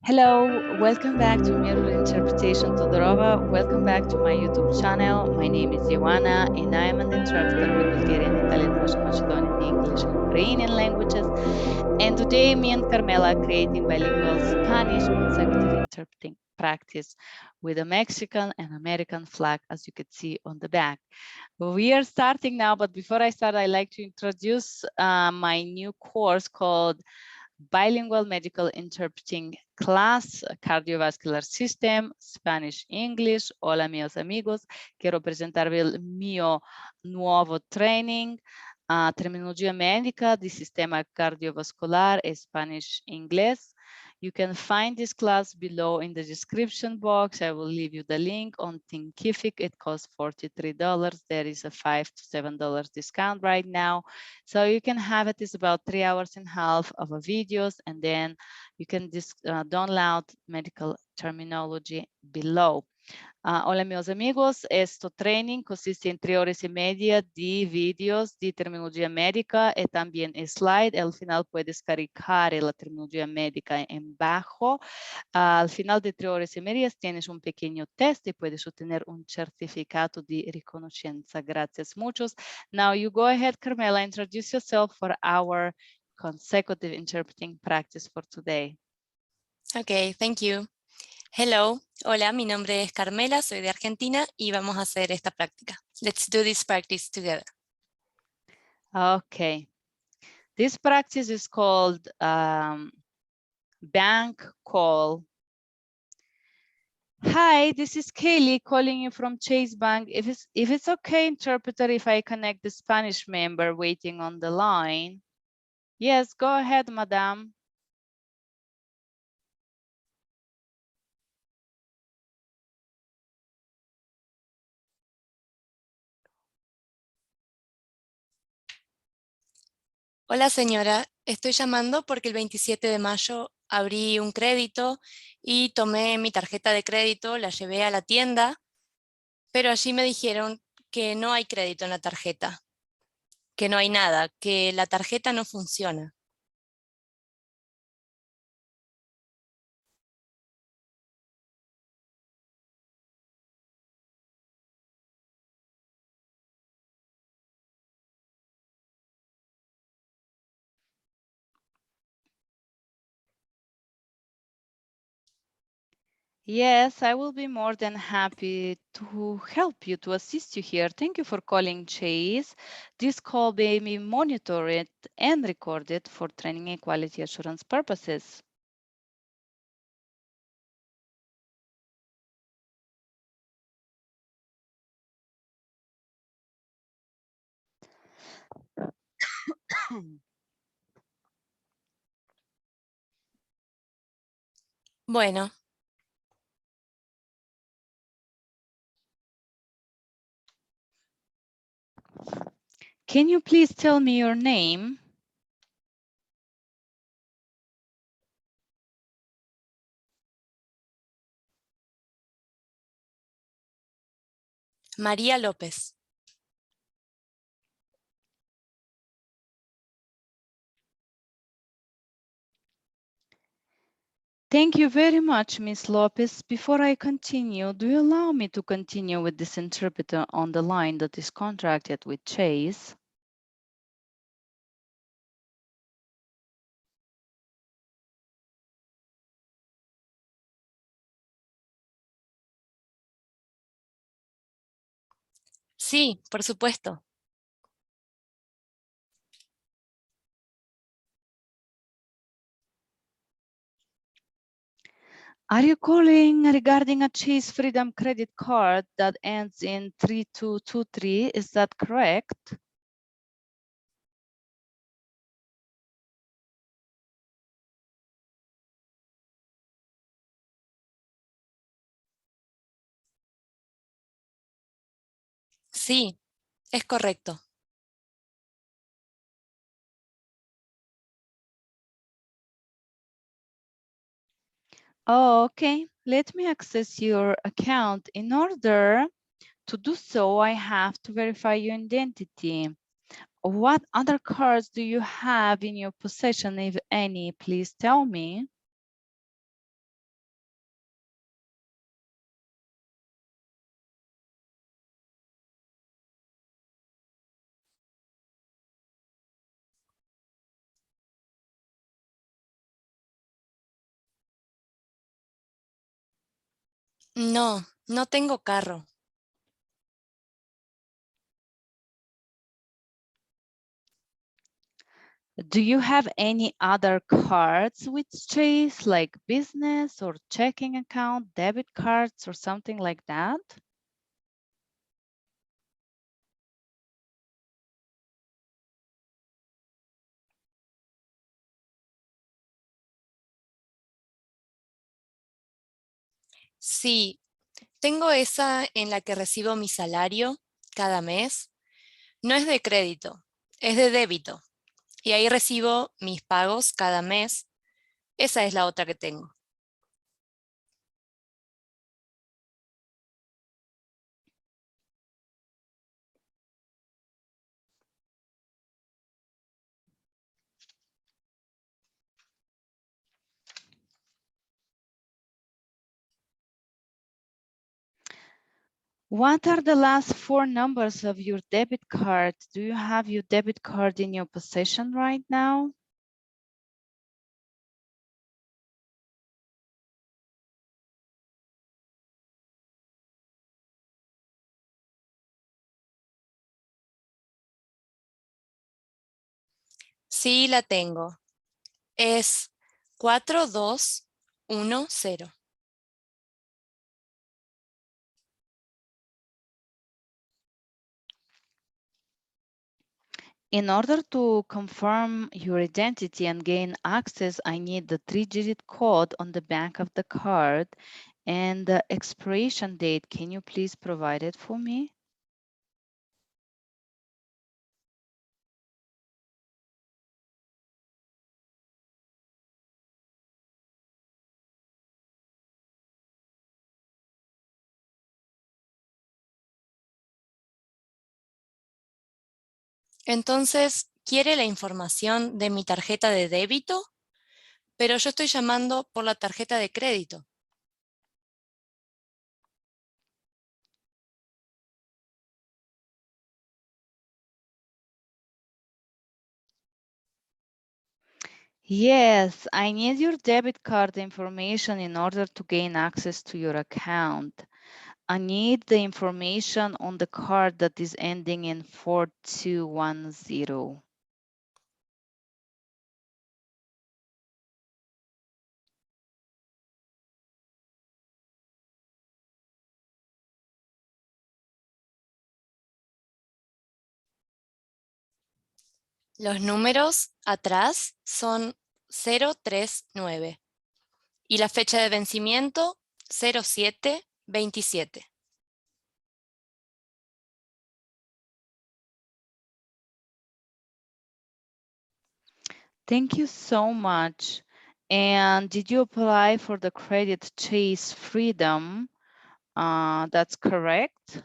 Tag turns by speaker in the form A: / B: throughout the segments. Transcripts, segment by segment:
A: Hello, welcome back to Mirror Interpretation Todorova. Welcome back to my YouTube channel. My name is Ioana and I am an interpreter with Bulgarian, Italian, Russian, Macedonian, English, and Ukrainian languages. And today, me and Carmela are creating bilingual Spanish consecutive interpreting practice with a Mexican and American flag, as you can see on the back. We are starting now, but before I start, I'd like to introduce my new course called Bilingual Medical Interpreting Class, Cardiovascular System, Spanish English. Hola, mios amigos. Quiero presentarvi il mio nuovo training, terminologia medica di sistema cardiovascular e Spanish English. You can find this class below in the description box. I will leave you the link on Thinkific. It costs $43. There is a $5 to $7 discount right now. So you can have it. It's about 3 hours and a half of a videos, and then you can download medical terminology below. Hola, meus amigos. Este training consiste en 3 horas y media de vídeos de terminología médica y también slide. Al final puedes cargar la terminología médica en bajo. Al final de 3 horas y media tienes un pequeño test y puedes obtener un certificado de reconocimiento. Gracias muchos. Now you go ahead, Carmela, introduce yourself for our consecutive interpreting practice for today.
B: Okay, thank you. Hello, hola, mi nombre es Carmela, soy de Argentina y vamos a hacer esta práctica. Let's do this practice together.
A: Okay. This practice is called bank call. Hi, this is Kaylee calling you from Chase Bank. If it's okay, interpreter, if I connect the Spanish member waiting on the line. Yes, go ahead, madam.
B: Hola señora, estoy llamando porque el 27 de mayo abrí un crédito y tomé mi tarjeta de crédito, la llevé a la tienda, pero allí me dijeron que no hay crédito en la tarjeta, que no hay nada, que la tarjeta no funciona.
A: Yes, I will be more than happy to help you, to assist you here. Thank you for calling Chase. This call may be monitored and recorded for training and quality assurance purposes.
B: Bueno,
A: Can you please tell me your name?
B: María López.
A: Thank you very much, Ms. Lopez. Before I continue, do you allow me to continue with this interpreter on the line that is contracted with Chase?
B: Sí, por supuesto.
A: Are you calling regarding a Chase Freedom credit card that ends in 3223? Is that correct?
B: Sí, es correcto.
A: Oh, okay. Let me access your account. In order to do so, I have to verify your identity. What other cards do you have in your possession, if any? Please tell me.
B: No, no tengo carro.
A: Do you have any other cards with Chase, like business or checking account, debit cards, or something like that?
B: Sí, tengo esa en la que recibo mi salario cada mes. No es de crédito, es de débito. Y ahí recibo mis pagos cada mes. Esa es la otra que tengo.
A: What are the last four numbers of your debit card? Do you have your debit card in your possession right now?
B: Sí, la tengo. Es 4210.
A: In order to confirm your identity and gain access, I need the 3-digit code on the back of the card and the expiration date. Can you please provide it for me?
B: Entonces, ¿quiere la información de mi tarjeta de débito? Pero yo estoy llamando por la tarjeta de crédito.
A: Yes, I need your debit card information in order to gain access to your account. I need the information on the card that is ending in 4210.
B: Los números atrás son 039 y la fecha de vencimiento 0727.
A: Thank you so much. And did you apply for the Credit Chase Freedom? That's correct.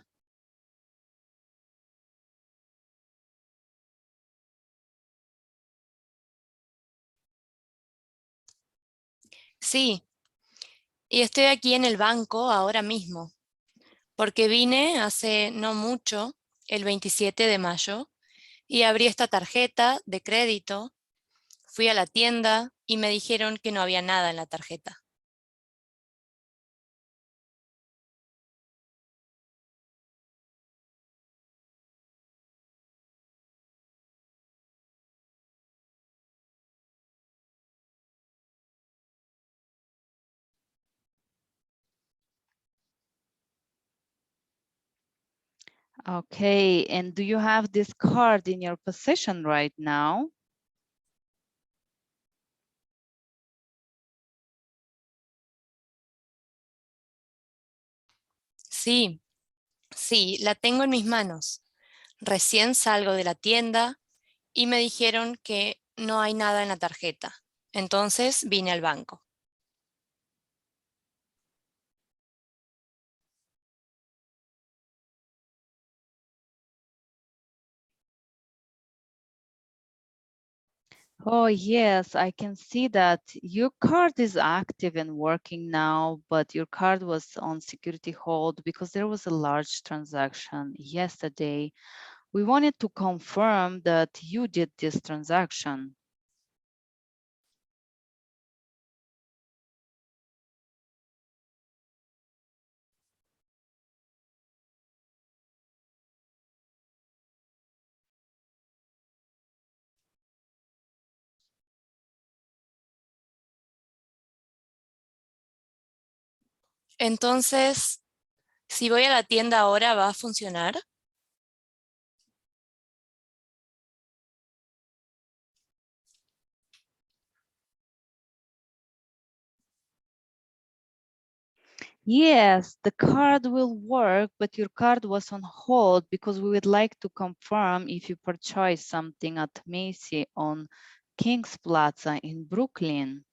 B: Sí, y estoy aquí en el banco ahora mismo, porque vine hace no mucho, el 27 de mayo, y abrí esta tarjeta de crédito, fui a la tienda y me dijeron que no había nada en la tarjeta.
A: Okay, and do you have this card in your possession right now?
B: Sí, sí, la tengo en mis manos. Recién salgo de la tienda y me dijeron que no hay nada en la tarjeta. Entonces vine al banco.
A: Oh, yes, I can see that your card is active and working now, but your card was on security hold because there was a large transaction yesterday. We wanted to confirm that you did this transaction.
B: Entonces, si voy a la tienda ahora, ¿va a funcionar?
A: Yes, the card will work, but your card was on hold because we would like to confirm if you purchased something at Macy on Kings Plaza in Brooklyn.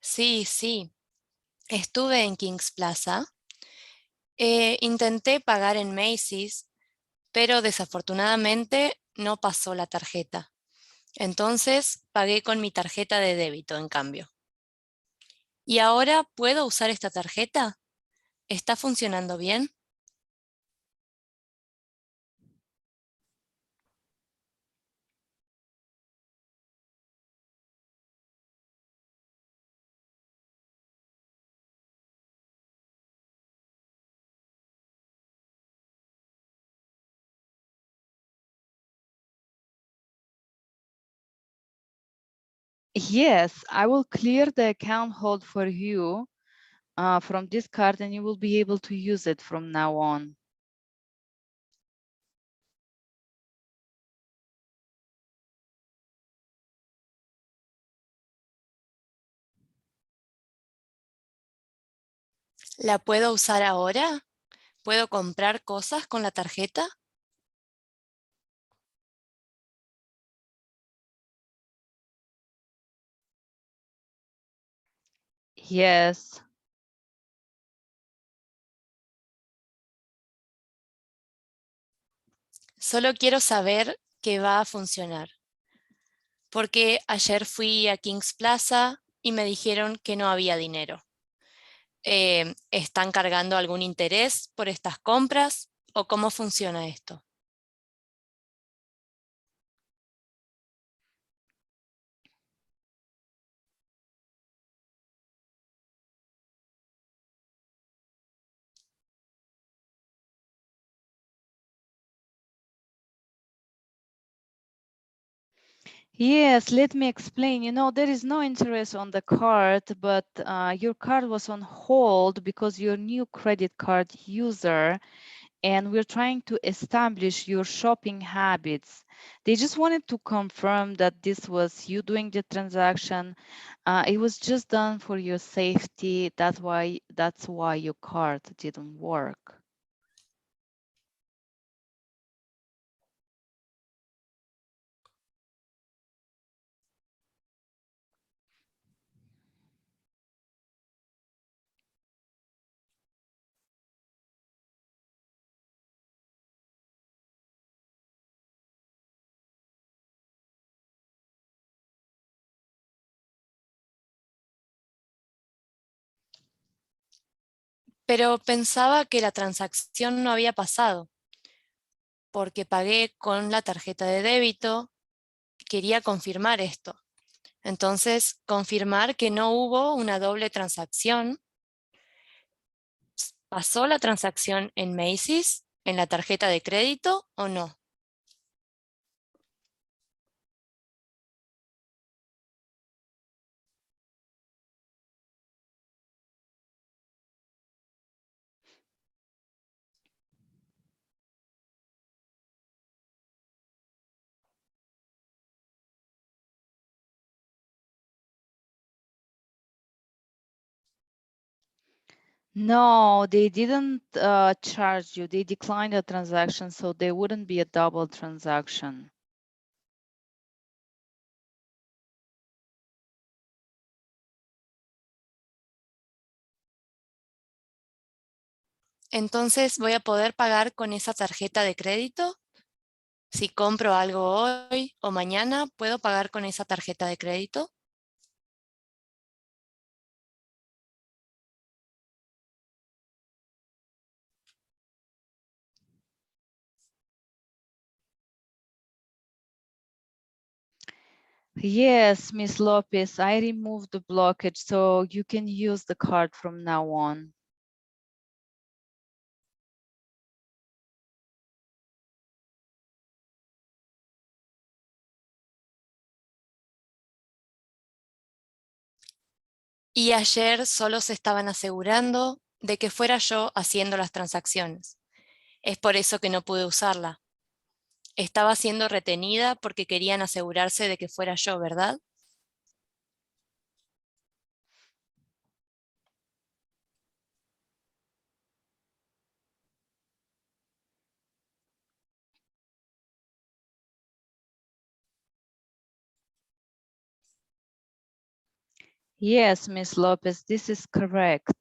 B: Sí, sí. Estuve en Kings Plaza. Intenté pagar en Macy's, pero desafortunadamente no pasó la tarjeta. Entonces pagué con mi tarjeta de débito en cambio. ¿Y ahora puedo usar esta tarjeta? ¿Está funcionando bien?
A: Yes, I will clear the account hold for you from this card and you will be able to use it from now on.
B: ¿La puedo usar ahora? ¿Puedo comprar cosas con la tarjeta?
A: Yes.
B: Solo quiero saber que va a funcionar, porque ayer fui a Kings Plaza y me dijeron que no había dinero. ¿Están cargando algún interés por estas compras o cómo funciona esto?
A: Yes, let me explain. You know, there is no interest on the card, but your card was on hold because you're a new credit card user, and we're trying to establish your shopping habits. They just wanted to confirm that this was you doing the transaction. It was just done for your safety. That's why your card didn't work.
B: Pero pensaba que la transacción no había pasado, porque pagué con la tarjeta de débito. Quería confirmar esto. Entonces, confirmar que no hubo una doble transacción. ¿Pasó la transacción en Macy's, en la tarjeta de crédito o no?
A: No, they didn't charge you. They declined the transaction, so there wouldn't be a double transaction.
B: Entonces, ¿voy a poder pagar con esa tarjeta de crédito? Si compro algo hoy o mañana, ¿puedo pagar con esa tarjeta de crédito?
A: Yes, Miss Lopez, I removed the blockage, so you can use the card from now on.
B: Y ayer solo se estaban asegurando de que fuera yo haciendo las transacciones. Es por eso que no pude usarla. Estaba siendo retenida porque querían asegurarse de que fuera yo, ¿verdad?
A: Yes, Miss Lopez, this is correct.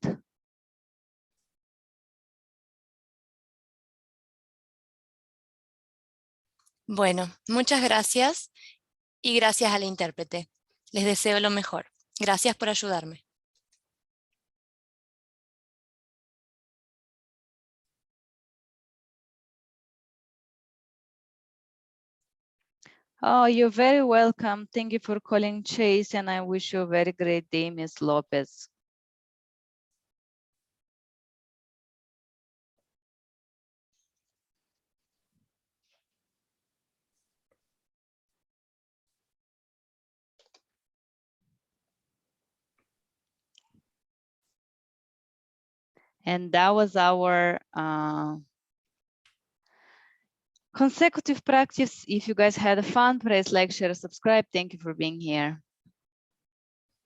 B: Bueno, muchas gracias y gracias al intérprete. Les deseo lo mejor. Gracias por ayudarme.
A: Oh, you're very welcome. Thank you for calling Chase, and I wish you a very great day, Miss Lopez. And that was our consecutive practice. If you guys had fun, press like, share, subscribe. Thank you for being here.